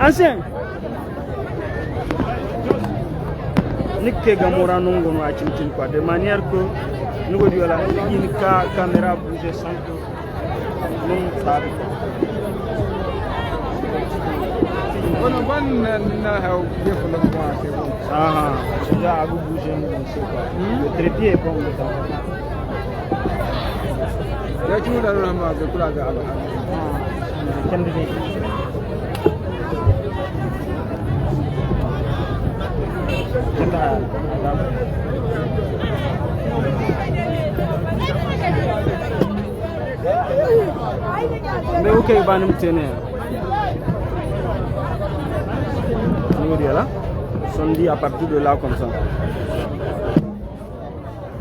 Ancien. Nique Gamora non gono a Chinchin quoi, de manière que nous disons la une caméra bouge sans que non ça. Ah, déjà à vous bouger, le trépied est bon le temps. Il y a toujours la main de Kulaga. Mais ok, va nous tenir. Vous voyez là, sont dit à partir de là comme ça.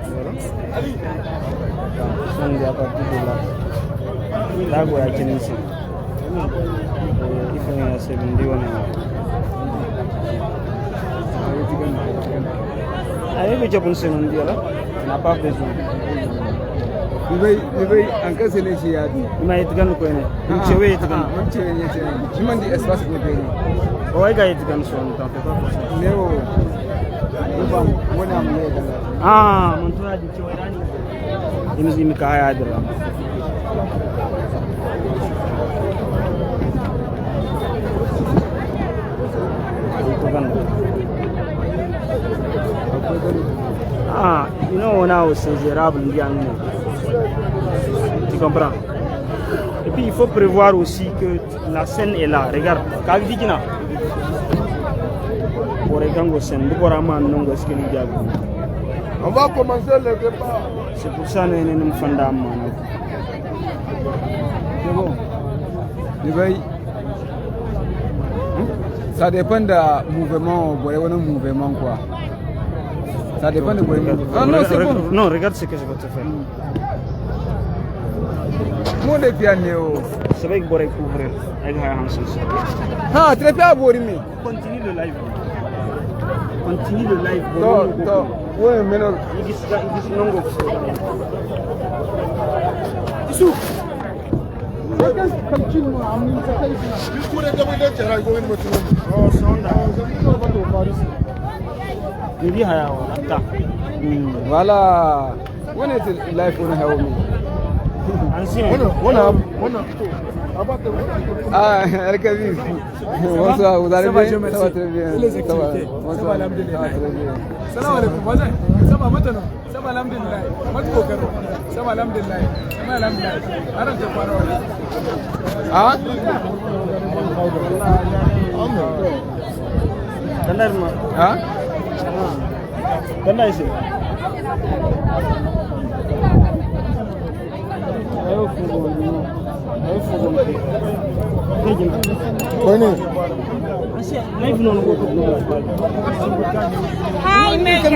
Voilà. Sont dit à partir de là. Là, vous avez ici. Il faut un second. Allez, mais tu as pensé non dire là, on n'a pas besoin. Il va encore se laisser à dire. Il m'a été gagné quoi? Il m'a été gagné. Il m'a dit espace pour gagner. Oh, il a été gagné sur le temps. Néo, ah, mon tour a dit tu es là. Il nous dit mais qu'à y aller là. Ah, you know, on a aussi gérable, tu comprends? Et puis il faut prévoir aussi que la scène est là. Regarde, on va commencer le repas. C'est pour ça que nous nous faisons. C'est bon. Ça dépend du mouvement, mouvement quoi. Ça dépend du mouvement. Ah non, c'est bon. Non, regarde ce que je vais te faire. Moi, les pianos. C'est vrai que je vais couvrir avec Hansus. Ah, très bien, Borimé. Continue le live. Continue le live. Oui, mais non. Il dit non. Issou. Voilà. On est live on a ah, bonsoir, vous allez bien? Ça va très bien. Ça va, bonsoir. Salam alaikum, voisin. Ça va maintenant? Ça va, alhamdulillah. Ça va, alhamdulillah. Ça va, alhamdulillah. Arrête de parler. Ah? Ah? Kanda ici. Hi, Mega.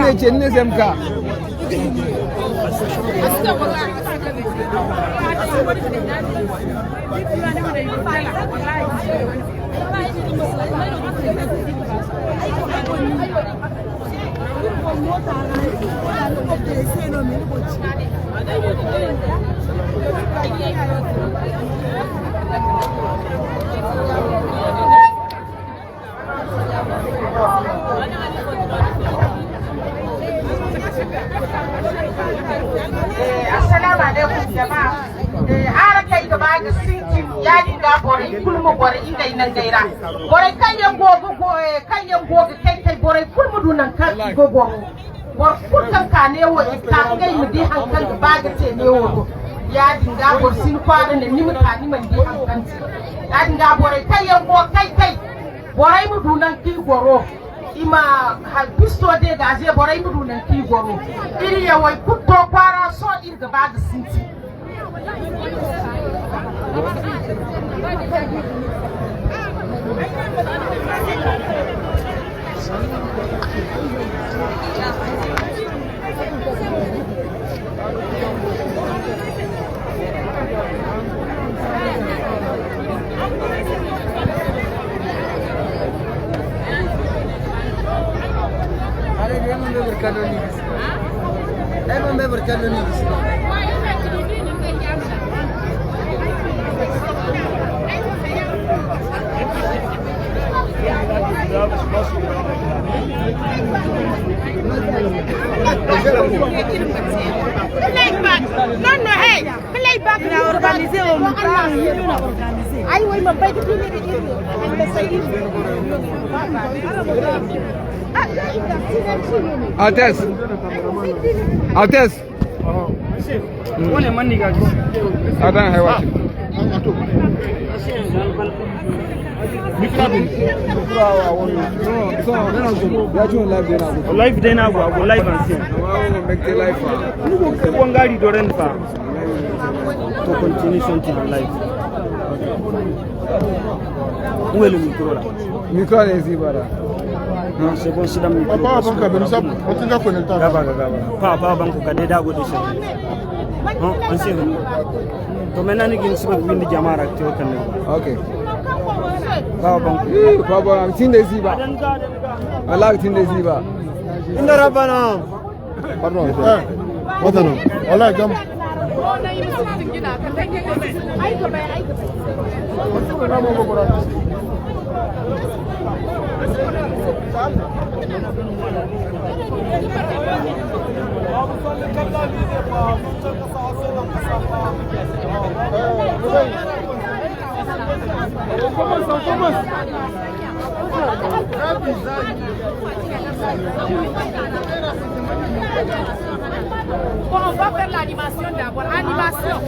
Assalamu alaikum jama'a. Haraka ita ba ga sinci ya dinga bore kulmu bore inda inan gaira. Bore kanyan gogo kai bore kulmu dunan kan gogo. Bor kulkan ka ne wo ita ngai mu di hankan ba ga te ne wo. Ya dinga bor sin kwana ne ni mutane man di hankan. Ya dinga bore kanyan gogo kai. Bore mu dunan ki goro. Ima halpisto de gaze borai mudu nan ki goro iri ya wai kutto kwara so ir gaba da sinti non bever cannoni. Non, non, hey, play back. On a organisé au Mouka, on a organisé. Aïe, oui, mais pas de tout Altesse. Altesse. On est maniga. Attends, hey, watch. Live then I go live and see. Make the life. One guy do rent for to continue something live. Où est le micro là? Micro est ici, voilà. Non, c'est bon, c'est dans le micro. Papa, banque, ben ça, on t'a connecté. Papa, banque, quand d'ago de ça. Non, on sait. To maintenant ni ginsi ba bindi jamara te o kan. Okay. Papa, banque. Papa, am tinde ziba. Allah tinde ziba. Inda rabana. Pardon. Wadano. Wallahi gam. Bon, on va faire l'animation d'abord. Animation.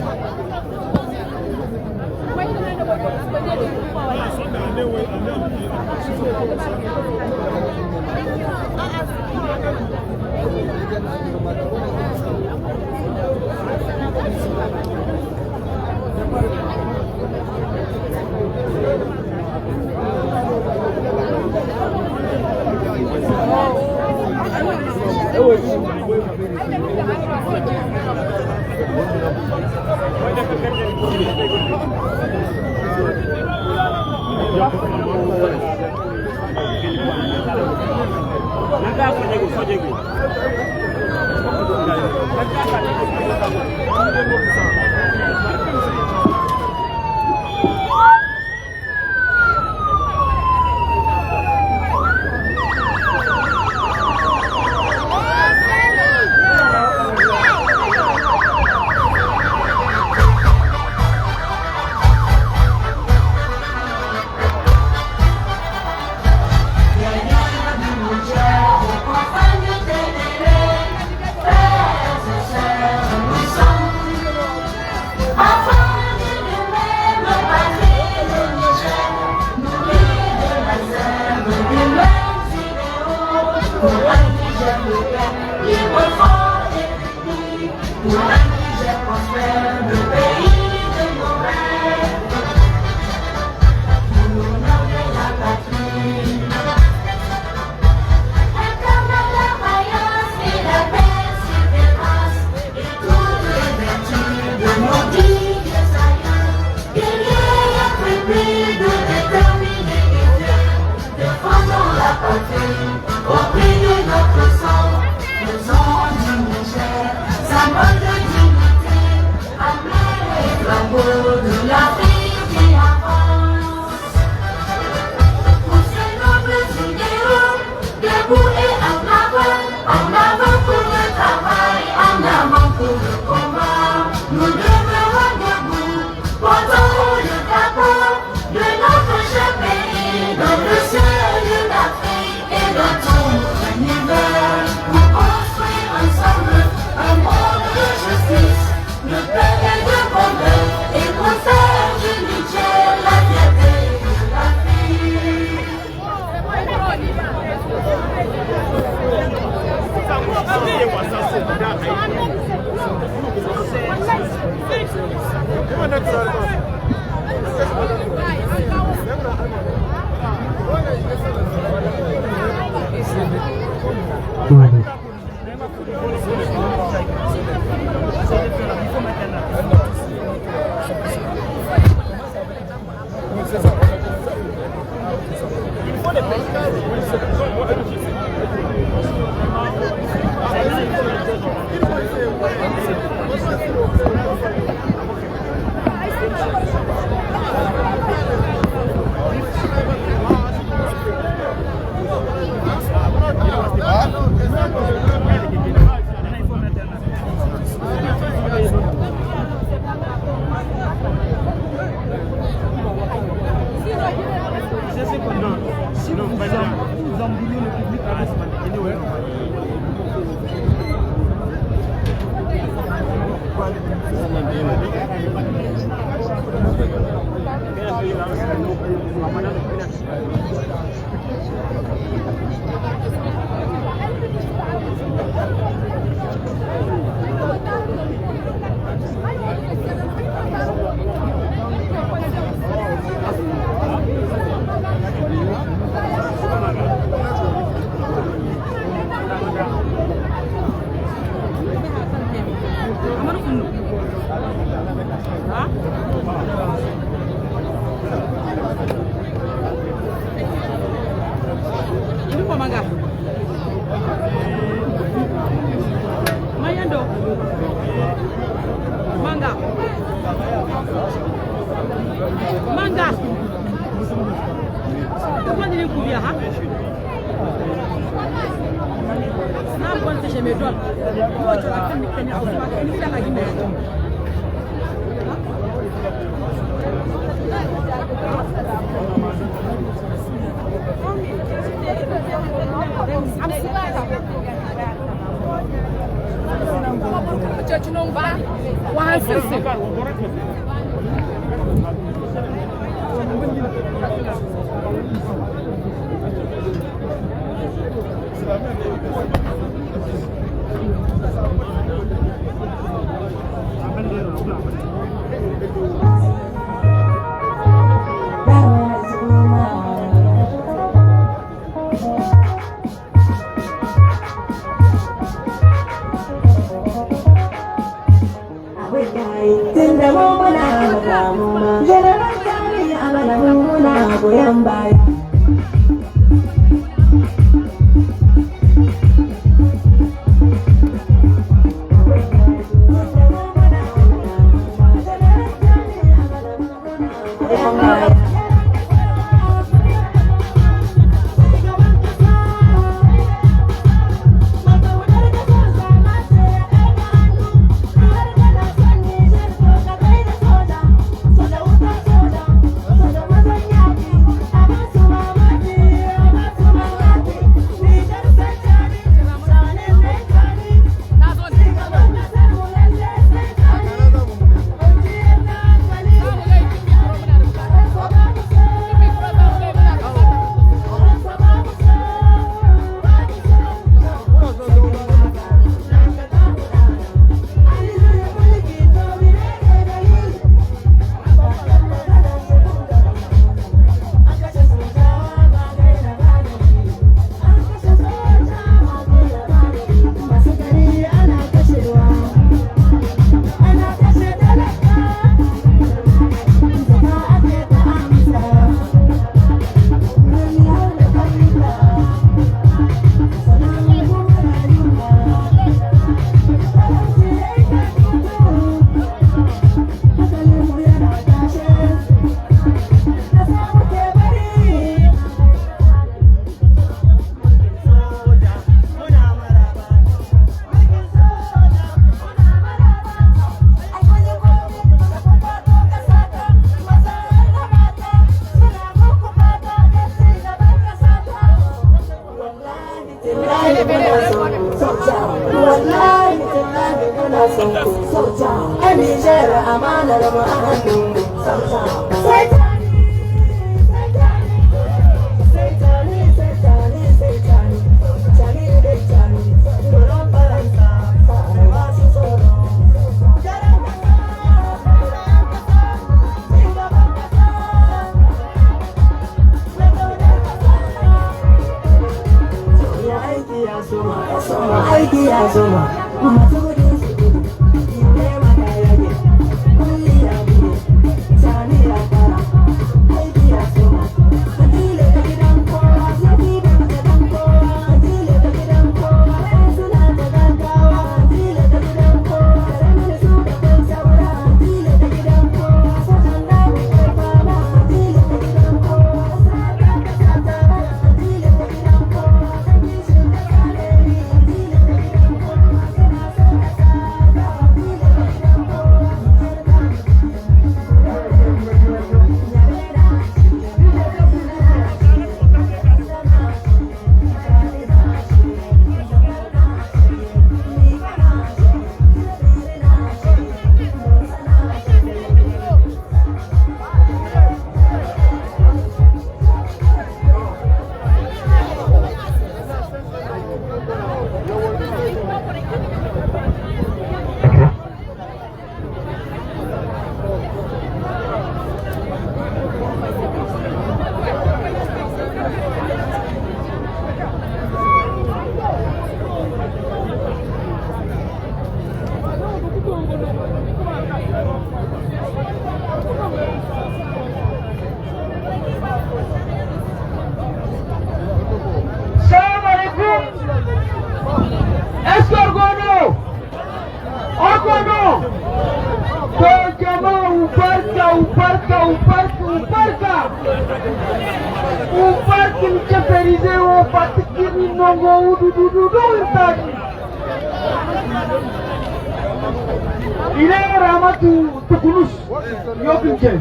Thank you. jamaa uparka mchaperize wapatikini nongo udududu irtaki ile ramatu tukunus yokinche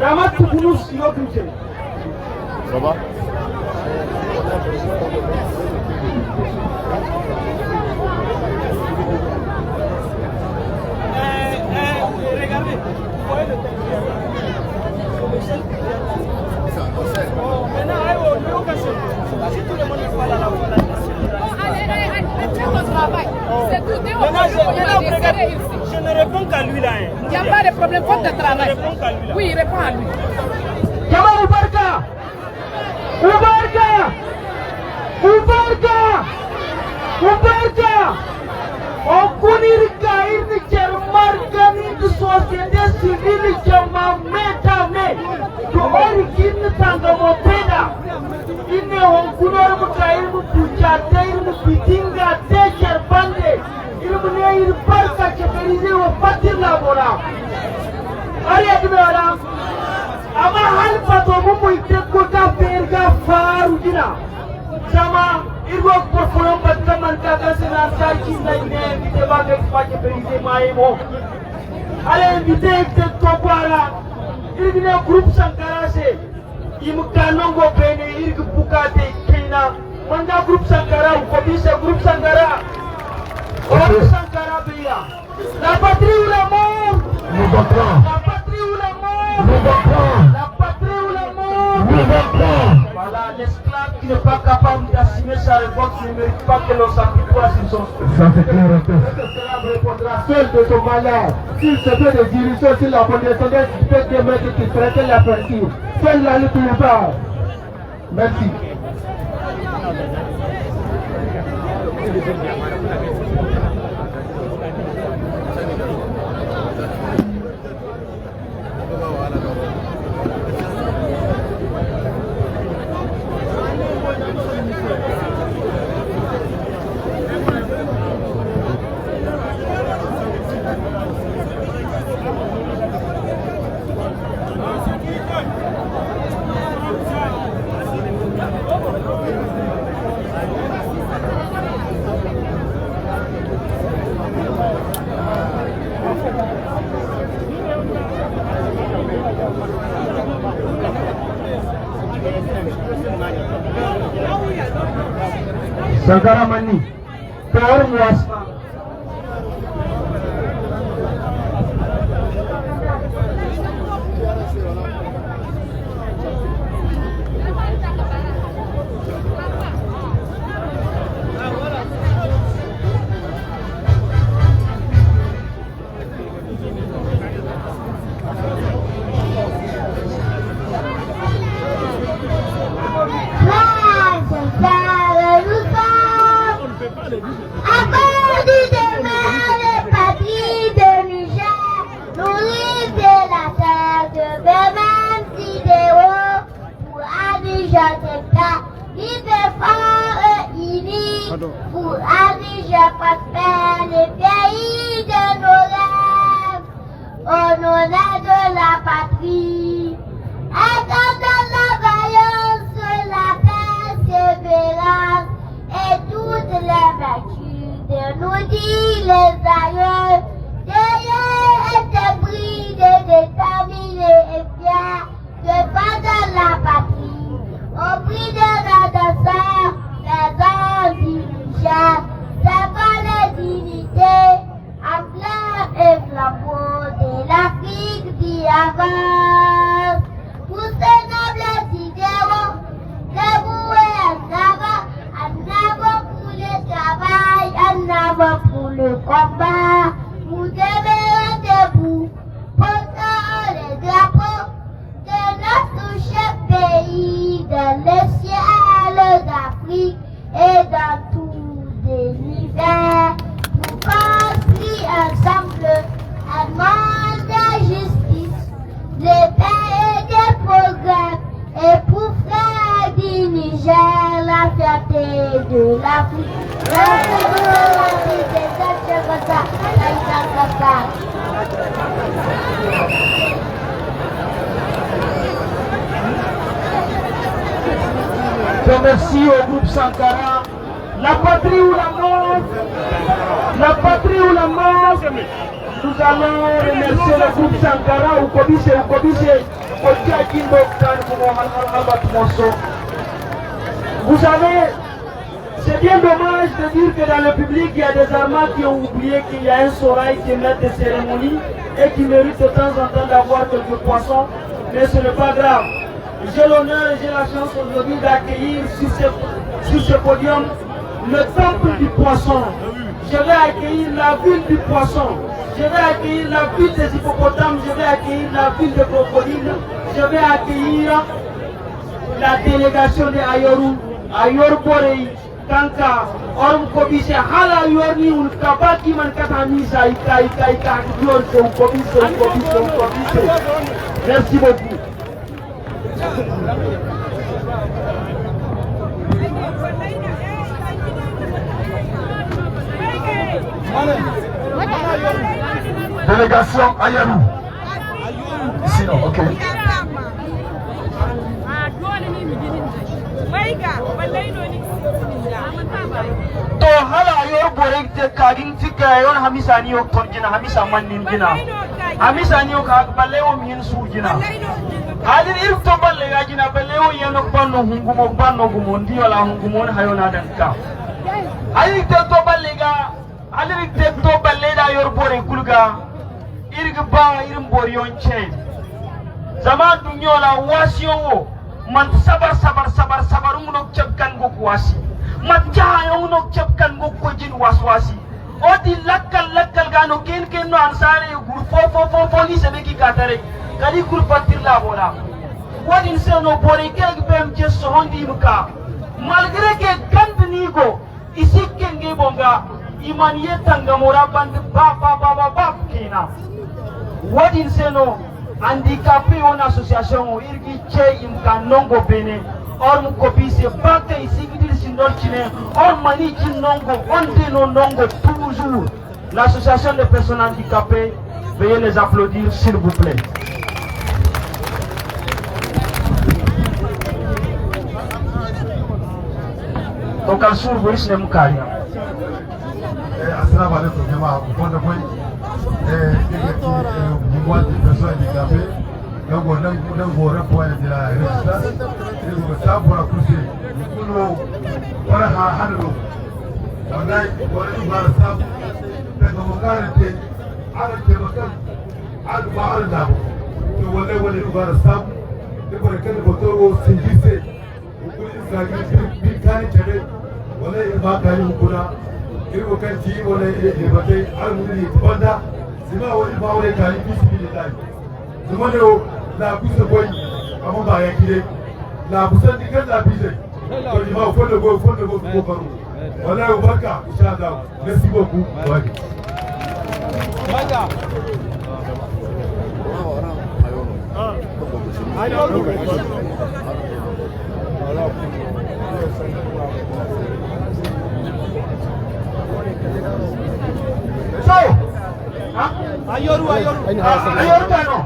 ramatu tukunus yokinche Baba. Regardez, vous voyez le texte. Maintenant, si tout le monde est pas là, je ne réponds qu'à lui là. Il n'y a pas de problème, faute de travail. Oui, il répond à lui. Jamaa ubarka! Okunirka irni Jermarkani de société civile jama metame to orikin tangamo peda inne onkunor mukair mu puja teir mu pitinga te Jerbande ilmu ne ir parka cheperize wo patir labora ari admera ama hal pato mu ite kota perga faru dina sama irgo porfolom batta manta kasina sachi naine vite baga fache perize maimo ale vite te topara irgne group sankara se imkanongo bene irg bukate kina manda group sankara ko bise group sankara beya la patrie ou la mort nous battrons la patrie ou la mort nous battrons la patrie ou la mort nous battrons. Voilà, l'esclave qui n'est pas capable d'assumer sa révolte ne mérite pas que l'on s'apitoie sur son spectre. Ça c'est clair. L'esclave répondra seul de son malheur. S'il se fait des dirigeants sur la condescendance du fait des maîtres qui traitent la partie. Seule la lutte le part. Merci. Sankara Mani, Power Muasma. Pour Abidjan, prospère le pays de nos rêves, au nom de la patrie. Attendant la vaillance, la persévérance et toutes les vertus de nous dire les aïeux. D'ailleurs, était bridé, déterminé et fier de pendant la patrie, au prix de la danseur, les hommes dirigeants, c'est pas les dignités, à fleurs et flambeaux de l'Afrique qui avance. Pour ces nobles idéaux, dévoués en avant pour le travail, en avant pour le combat, nous demeurons debout, portant les drapeaux de notre cher pays, dans le ciel d'Afrique et dans tout l'univers, pour construire ensemble un monde de justice, de paix et de progrès, et pour faire du Niger la fierté de l'Afrique. papa. Je remercie au groupe Sankara. La patrie ou la mort, la patrie ou la mort. Nous allons remercier le groupe Sankara ou Kobise, Vous savez, c'est bien dommage de dire que dans le public, il y a des Armands qui ont oublié qu'il y a un Sorail qui est maître de cérémonie et qui mérite de temps en temps d'avoir quelques poissons, mais ce n'est pas grave. J'ai l'honneur et j'ai la chance aujourd'hui d'accueillir sur ce podium le temple du poisson. Je vais accueillir la ville du poisson. Je vais accueillir la ville des hippopotames. Je vais accueillir la ville des crocodiles. Je vais accueillir la délégation de Ayoru, Ayor Borei, Kanka, Orm Kobise, Hala Yorni, un Kabaki man Katamisa, Ika, Kobise. Merci beaucoup. Délégation Ayarou. Sinon, ok. To hala yor borek te kagin tika yon hamisa ni ok torjina hamisa mannin gina hamisa ni ok balle o min sujina hadir ir to balle ga gina balle o yeno banno gumo ndi wala hungumo hayona danka ali te to balle ga ali te to balle da yor bore kulga irga ba irin boriyon che zaman dunyola wasiyo man sabar unok cebkan go kuasi matja unok cebkan go kojin waswasi odi lakkal gano ken no ansare gur fo ni sebeki katare kali gur patir la bola wodin seno bore keg bem je sohondi muka malgré que gandni go isikke nge bonga imaniye tanga mora band ba kina wodin seno handicapé en association ou irgi che imka nongo bene or mu kopise bakte isigidil sindorchine or mani chin nongo onde no nongo toujours l'association des personnes handicapées, veuillez les applaudir s'il vous plaît. Donc al sur boris ne mukaria Assalamu alaikum jama'a ko da kai moi des personnes handicapées donc on gore pour de la résistance et on ça pour accoucher nous para hanu wallahi wala bar sab da mukarate ala ke bakal al ba'al da to wala bar sab de ko kan boto singise ko isagi bi kan tare wala ba kan kula ko kan ji wala e batai al mudiri banda sima wani ba wani kari bismillah zuma ne la kusa boy amma ba ya kire la kusan dikan la bise to ni ma ko ko faru wallahi barka insha Allah merci beaucoup wani Ayoru kano.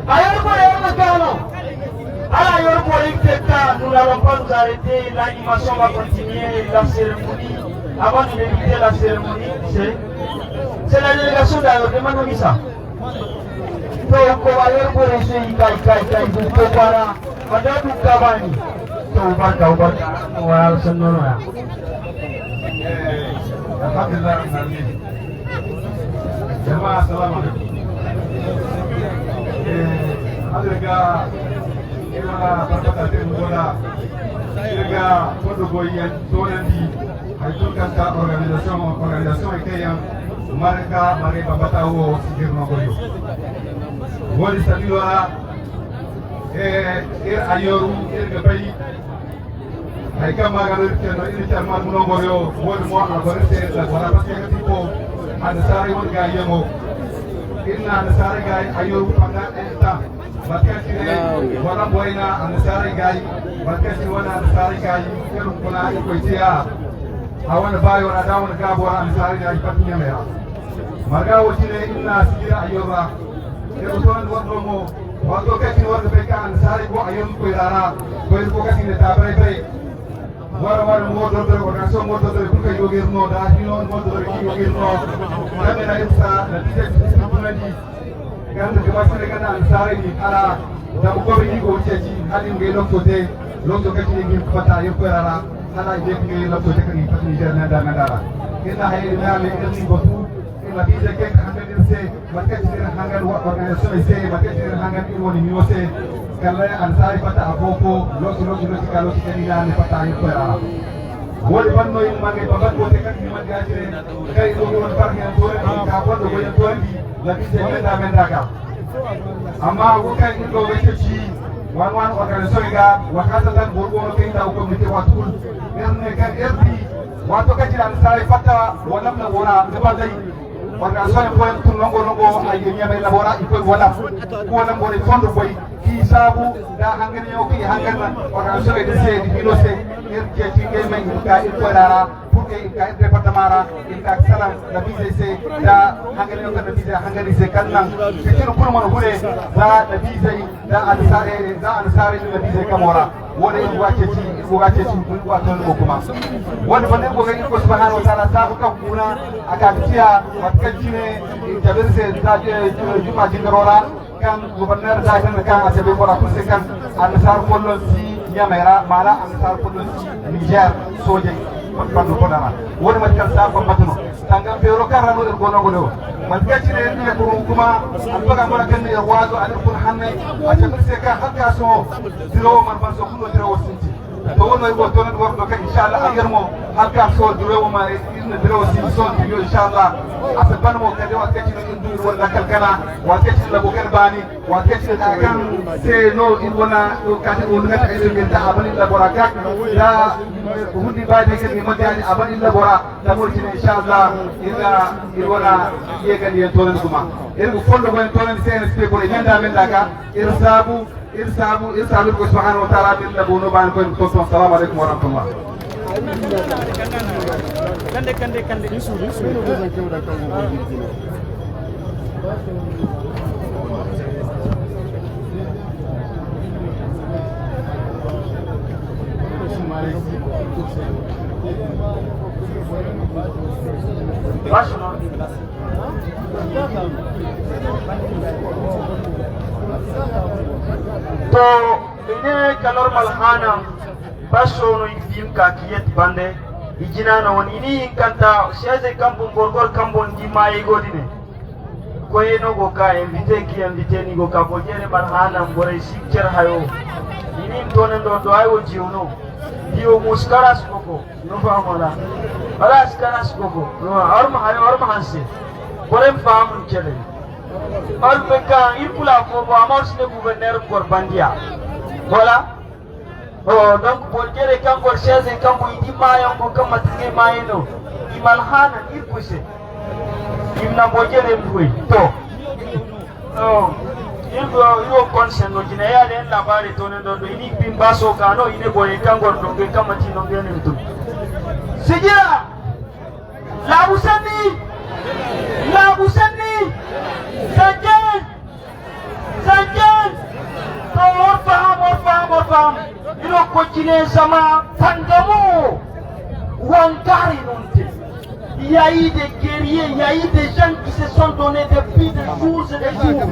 Ayoru kano. Ayoru nous n'allons pas nous arrêter. L'animation va continuer. La cérémonie. Avant de débuter la cérémonie, c'est la délégation d'Ayoru. Demande-moi ça. Donc, Ayoru pour essayer de voir. Madame Kabani. Alhamdulillah. Jama'a assalamu alaikum. Adega ina barkata da gola. Adega kodo goyen donandi ay kanta organisation ikeyan marka mare babata wo sigirno goyo. Wodi sabiwa ayoru gabay ay kama garu keno ini charman muno goyo wodi mo abarete la wala paske tipo ada sari won ga yemo inna ada sari ga ayoru panga enta batka kire wala boina ada sari ga batka si wana ada sari ga kero kuna ko tia awana bayo na dawo ga bo ada sari ga patunya mera marga wacine inna sira ayoba e utonan wadro mo wato kati warga be kan sare ko ayon ko irara ko kati ne tabre be war mo do ko na so mo do ko ka yogir no da hinon mo do ko yogir no kame na insa na tije tunani kan da ba sare kana sare ni ala da ko be ko ceji halin ge lokto kati ni fata yo ko irara ala je ke lokto te kan fati jerna da ngara inna hayna le ni botu ina bije ke kan se makati ni hangan wa organisation se makati ni hangan ni woni mi wose kala ansari pata apoko lokto kalo kini ni pata yo ko irara wodi banno in mangé babat ko te kan ni man gajire kay do won parke en tore ka bodo ko en tore la bije menda ka amma ko kay ko wete ci wan organisation ga wakata tan borgo no kenda ko comité watul ne kan erdi wato ka jiran sai fata wala na wora ne ba dai organisation ko en tun longo ay nyame la wora iko wala ko wala mo ni fondo boy ki sabu da hangane yo ki hangana organisation de se di binose erje ci ke men ka iko rara pour que ka département ka salam la bise da hangane yo ka bise hangane se kannan ke ci ko mo hule da bise da ansare da bise kamora woni wace ci ko wato ko kuma wani bane ko ga ko subhanahu wa ta'ala ta ka kuna aka tiya watkaji ne jabir se da juma jingarora kan gouverneur da kan asabe ko rakuse kan ansar kollo si nyamera mala ansar kollo si Niger soje panu ko dara woni matkal sa ko matuno tangam fero karano er gono gono matkaji ne ko kuma albaga mara kan ya wazo an kun hanne asabe se ka hakka so diro man ban so kuno diro sinti to wono ko tonen wordo ka inshallah agermo halka so diro ma izna diro sinti so diro inshallah asaban mo kade wakati no indu wala kalkana wakati la bukan bani wakati da kan se no in wana kati on ngata ilmin da abani la boraka da hundi baade ke ni madani abani la bora da mo tin inshallah ila irwana yegan yen tonen kuma irgo fondo ko tonen CNSP ko nyanda men daga irsabu ko subhanahu wa ta'ala min labuno ban ko assalamu alaikum wa rahmatullah kande isu no ko zan kewa da kan to ine kalor malhana basono yim ka kiyet bande ijinana woni ini kanta chaise kampon gorgor kampon di mayi godine ko eno go ka invité ni go ka bojere malhana ngore sikcer hayo ini tonen do ayo jiuno dio muskaras koko no famala ala skaras koko no arma hanse borem fam chele al beka irpula ko bo amors ne gouverneur Korbandia voilà oh donc bojere kan gor chaise kan bo idi mayon ko kam matine mayeno imal hana irpuse imna bojere mbuy to oh yo konsen no jina ya len labari to ne do ini bimbaso kano ine boye kan gor do ke kam matino ngene to sijira la usani Sajen to orfam ino kochine sama tangamu wankari nonte il y a eu des guerriers, il y a eu des gens qui se sont donnés depuis des jours et des jours.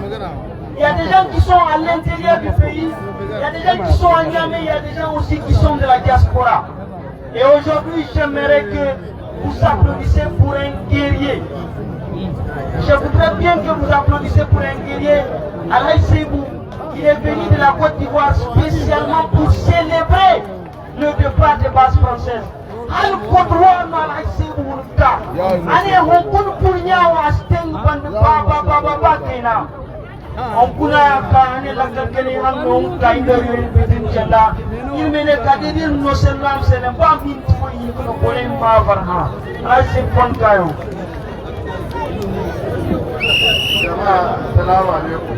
Il y a des gens qui sont à l'intérieur du pays, il y a des gens qui sont à Niamey, il y a des gens aussi qui sont de la diaspora. Et aujourd'hui, j'aimerais que vous applaudissiez pour un guerrier. Je voudrais bien que vous applaudissiez pour un guerrier, Alaï Sebou. Il est venu de la Côte d'Ivoire spécialement pour célébrer le départ des bases françaises. Al kodwa na Alaï Sebou nta. Ane honkun punya wa steng bandu baba kena. Onkuna ka ane lakal kene hanong kaider bidin janda. Il mene kadir no selam selam ba min to yin ko bolem ma farha. Alaï Sebou kayo. Assalamu alaikum.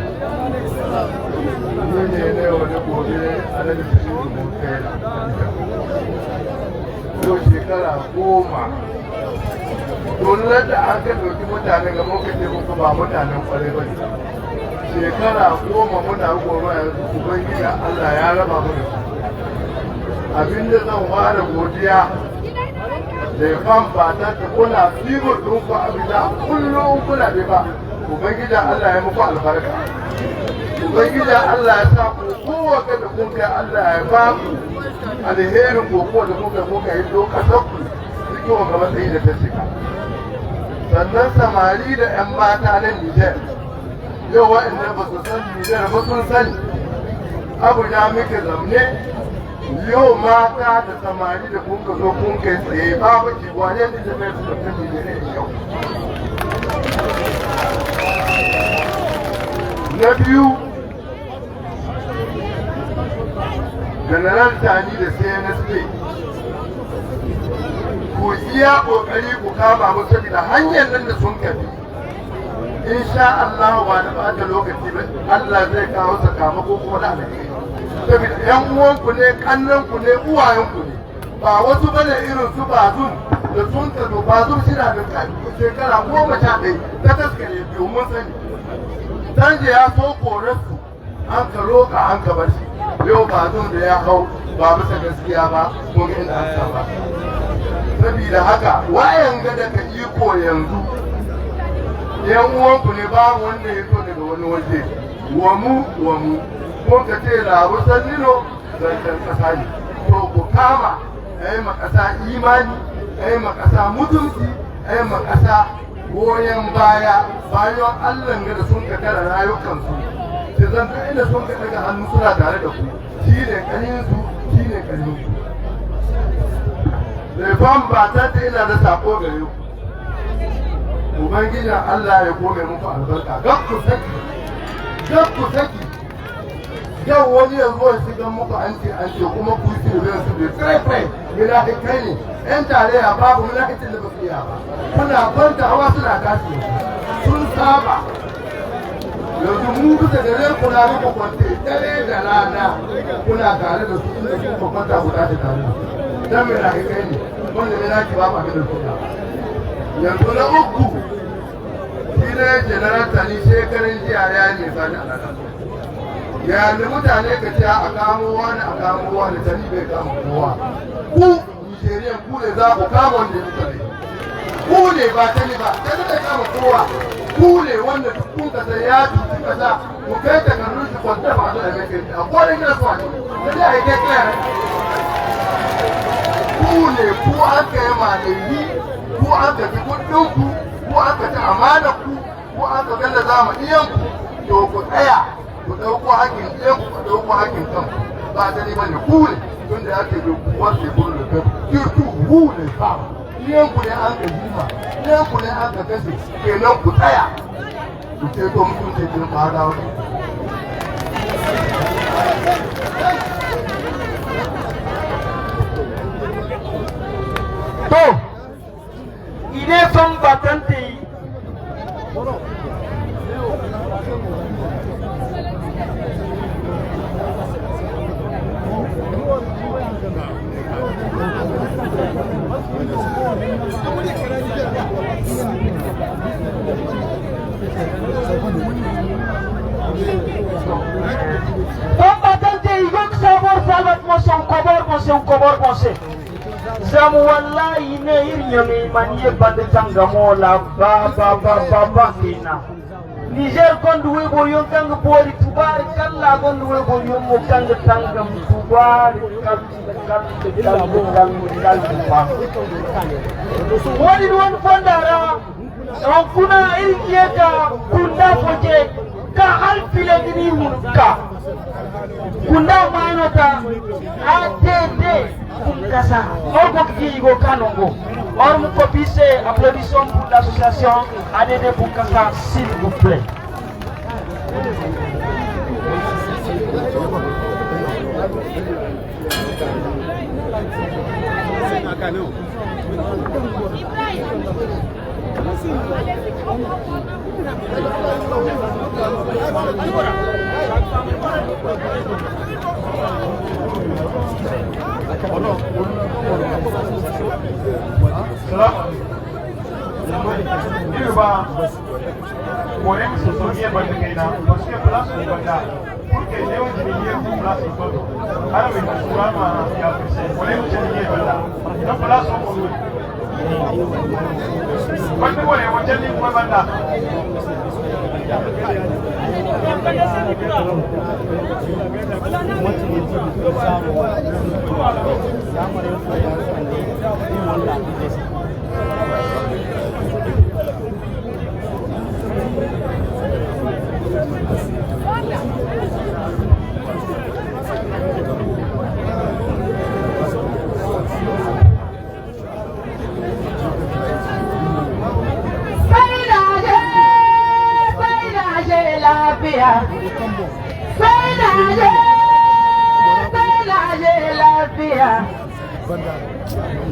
Ne wani gobe a nan cikin mukai yau shekara 10 Dole da aka ɗauki mutane ga lokacin muku ba mutanen kwarai ba shekara 10 muna goma yanzu ubangiji Allah ya raba mu da abinda zan fara godiya da ya ba ta ta kuna sibir ɗinku abinda kullum kuna bai ba ubangiji Allah ya muku albarka ubangiji Allah ya sa ku kowace da kun kai Allah ya ba ku alherin koko da kuka yi lokacin ku cikin wanga matsayi da ta shiga sannan samari da 'yan mata na Nijar yau waɗanda ba su san Nijar ba sun sani abu ya muke zamne yau mata da samari da kun ka zo kun kai tsaye babu kiwaye da jami'ai su kan Nijar yau na biyu general tani da CNSP ku iya kokari ku kama mu saboda hanyar nan da sun kafi insha Allah ba da bata lokaci ba Allah zai kawo sakamako kuma da alheri saboda yan uwanku ne kannan ku ne uwayen ku ne ba wasu bane irin su bazun da sun tazo bazun shi da shekara 11 ta taskare biyu mun sani Tanje ya so kore su an ka roƙa an ka bar shi yau bazun da ya hau ba bisa gaskiya ba ko inda an ba saboda haka wayan ga daga iko yanzu yan uwanku ne ba wanda ya zo daga wani waje wa mu ko ka ce labu sannino zancen kasa ne to ku kama ai makasa imani ai makasa mutunci ai makasa goyon baya bayan Allah ga da sun ka kara rayukansu sai zan ta inda sun ka daga hannu suna tare da ku shine kaninsu shine kaninku Refan ba ta ta ina da sako gare ku. Ubangijin Allah ya kome muku albarka. Gab ku saki. Yau wani ya zo ya shiga muku an ce kuma ku yi sirrin su bai tsirrai munafikai ne. Yan tarayya babu munafikin da ba su iya ba. Kuna kwanta hawa suna tashi. Sun saba. Yanzu mu bisa da rai kuna muku kwante dare da rana kuna tare da su inda kuka kwanta ku tashi tare da su. Dan mai rahikai ne wanda mai naki ba ma gidan suna yanzu na uku shi ne general tani shekarun jiya ya ne sani a nan yanzu mutane ka ce a kamo wani tani bai kama kowa ku nigerian ku ne za ku kama wanda ya kuka ne ku ne ba tani ba tani bai kama kowa ku ne wanda duk kun kasa ya tuci kasa ku kai takardun shi kwanta ba su da mai kai a kodin gina su a ne da ya kai kiyar ku ne ku aka yi malayi ku aka ji kudinku ku aka ci amana ku aka ganda zamaniyanku to ku tsaya ku ɗauko hakin ɗiyanku ku ɗauko hakin kanku ba ta ne bane ku ne tun da ya ce da kuwar ke kudu da kai kirtu ku ne ba ɗiyanku ne an ka jima ɗiyanku ne an ka kashe kenan ku tsaya ku ce to mutum ce kin fada wani to il est son battant il faut que savoir salvat mon cobor zamu wallahi ne irnyami maniye bande tangamo la ba kina Niger kondu webo yon kang bori tubari kalla kondu webo yon mo kang tangam tubari wani duwan fondara on kuna irkiyeta kunda koje ka halfile dini hunka kunda manota ATD Kasa, Ogo Kanongo. Or, vous copiez, applaudissons pour l'association ADD Bukasa, s'il vous plaît. ba kore mi so so bien bande kaina parce que place ko banda pour que ne wajin ni ko place ko to ara mi sura ma ya pese kore mi chani ni banda na place ko ko bande kore mo chani ko banda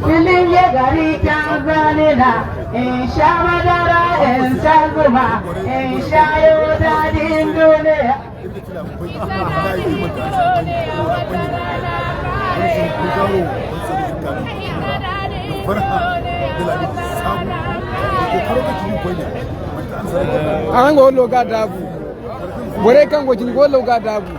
Filin ya gari kan zanina in sha madara in sha zuma in sha yau dadin duniya. An go loga dabu. Bore kan gojin go loga dabu.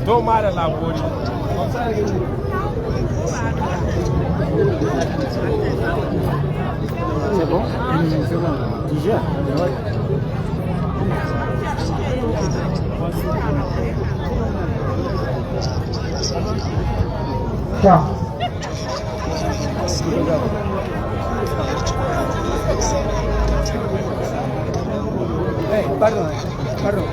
Toma da labori. C'est bon? C'est bon. Déjà. Ciao. Pardon.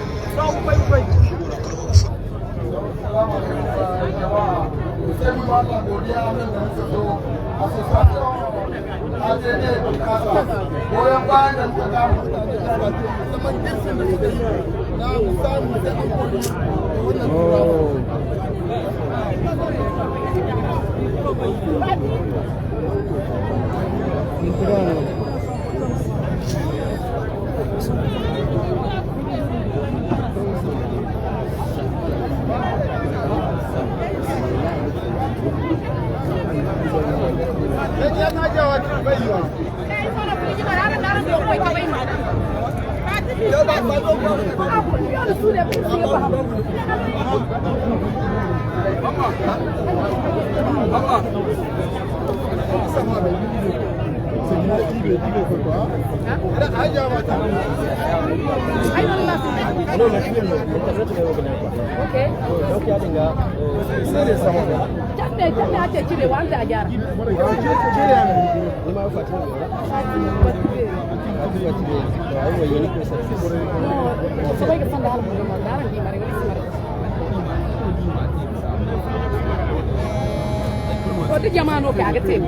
Di jamano che agate.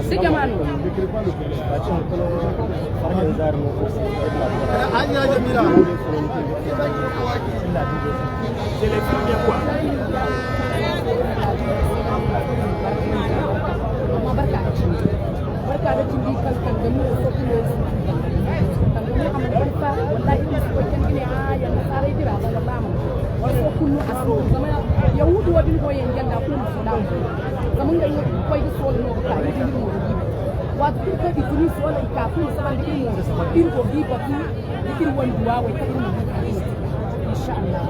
Di jamano. Anya Jamila. Ma barka da cin kan kan da mu so kuma tambaye amma barka wallahi ina so kan gine ya na sare jira ba ba mu wato kullu asu kuma yahudu wadin ko yen ganda kullu sudan kamun da yi kwai da solo no ka yi mu wato ka bi tuni solo ka kun saban da mu in ko bi ba tu dikin wani duwa wai ka mu insha Allah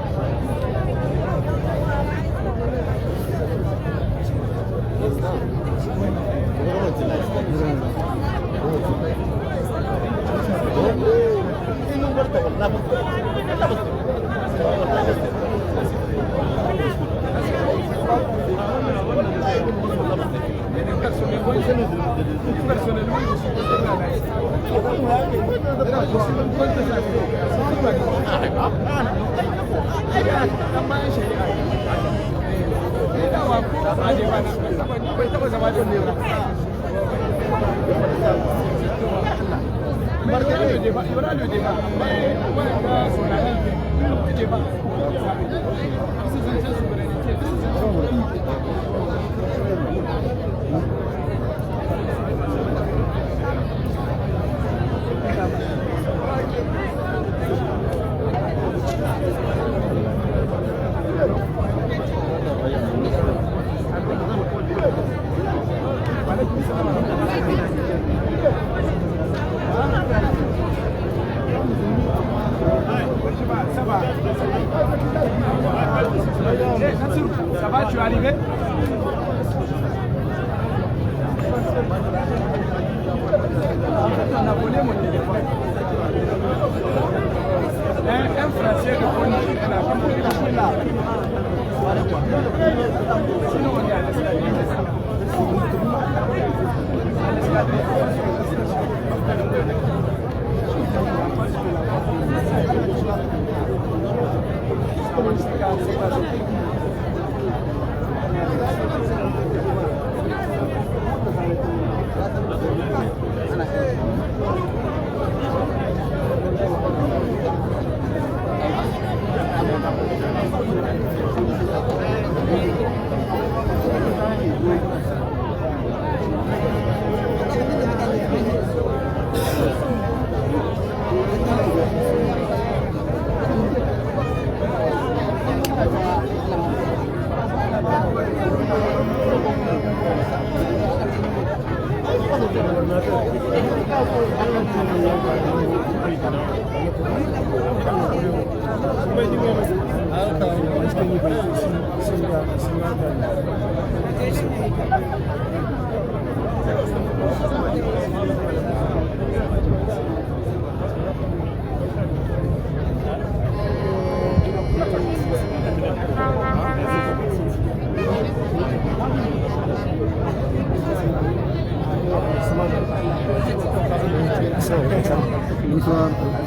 Ça va, tu es arrivé? On a volé mon téléphone. Un Français de Pony, elle a compris là. Sinon, on est à l'escalier.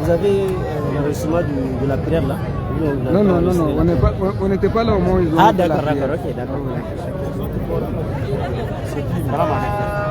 Vous avez l'enregistrement de la prière là? Non, on n'était pas là au moment où ils ont fait la prière. D'accord, ok, d'accord. C'est qui? Bravo.